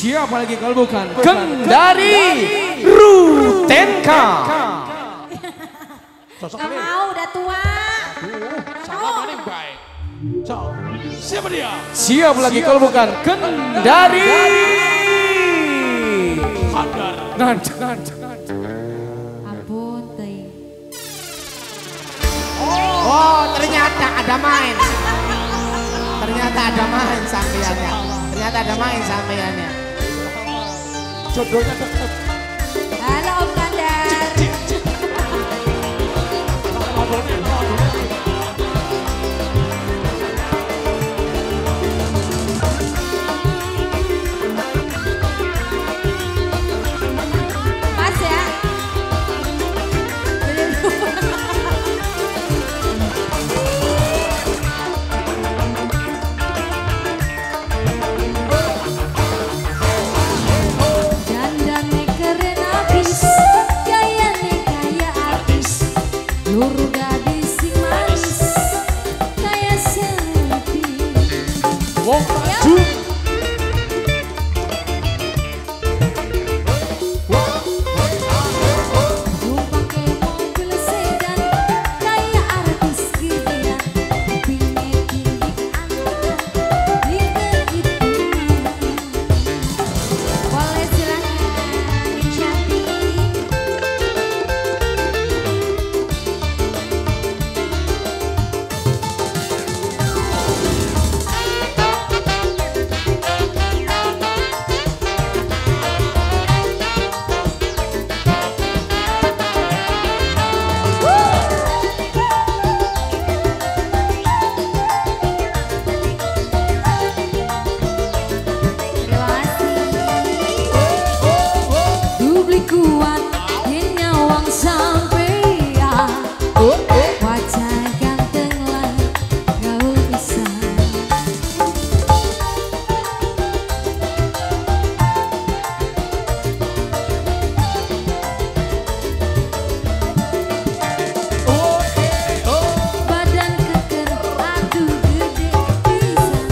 Siapa lagi kalau bukan Kendari Rutenka. Gak mau, udah tua. Salah paling baik. Siapa dia? Siapa lagi kalau bukan Kendari Hadar. Ampun, teh. Oh, ternyata ada main. Ternyata ada main sampeannya. Ternyata ada main sampeannya. Jodohnya deket. Halo Om Kandar. Mas ya. Dandane keren abis, gayane kaya artis, luru gadis sing manis, kaya selfie. Wong maju. Numpake mobil sedan, kaya artis gedean, kupingnya tindik anak, lihat hitungan. Boleh silakan dicantik. Terima kasih. Dubli kuat yen nyawang sampean. Wajah ganteng lah gaul pisan. Badan keker aduh gede pisan.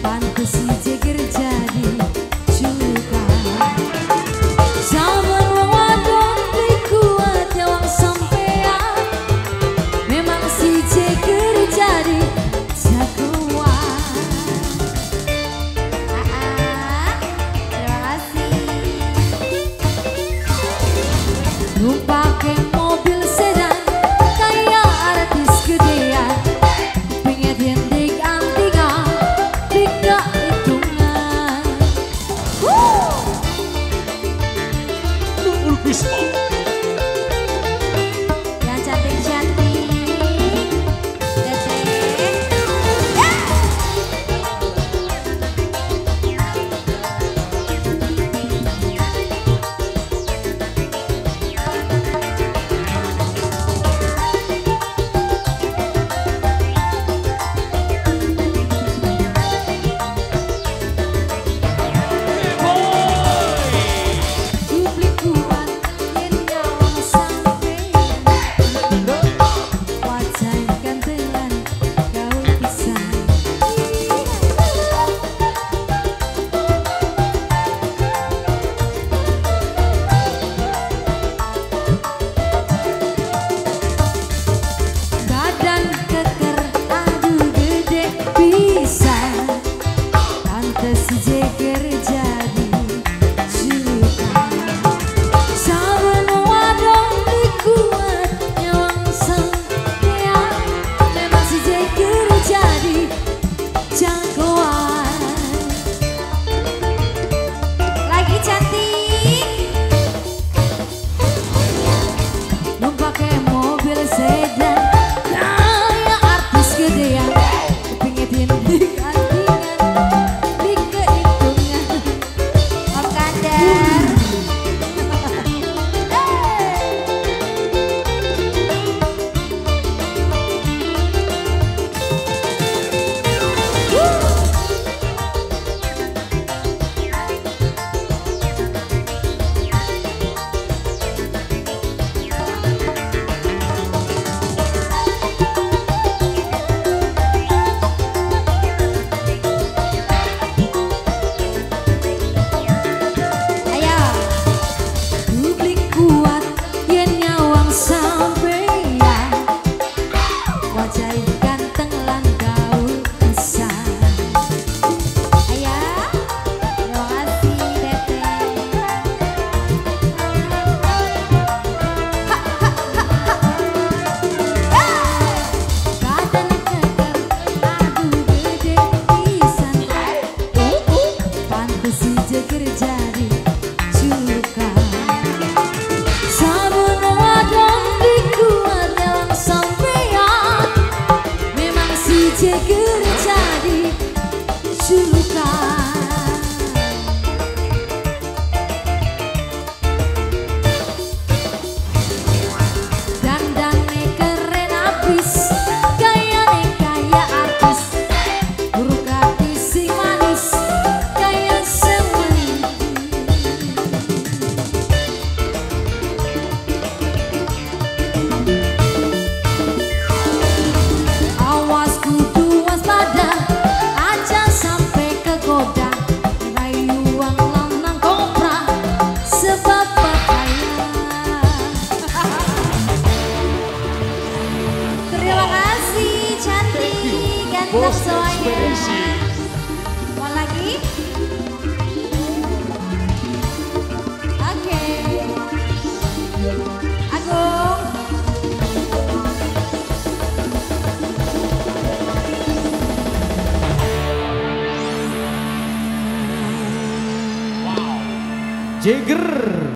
Pantes si jeger jadi juga. Zaman wong wadon teu kuat nyawang sampean. Memang si jeger jadi jagoan. Terima kasih. Numpake mobil sedan kaya artis gedean, kupingnya tindik antingan, tiga hitungan. Nungul Bisma. Yang cantik-cantik, Dedek. Ya. Dubli kuat yen nyawang sampean. Wajah gantengan gaul pisan. Badan keker aduh gede pisan. Pantes si jeger jadi juga. Saben wadon teu kuat nyawang sampean. Memang si jeger jadi jagoan. Lagi cantik. Numpake mobil sedan kaya artis gedean, kupingnya tindik antingan, di kehitungan. Om Kandar. Mantap semuanya. Ekspedisi. Mau lagi? Oke. Agung. Jagger.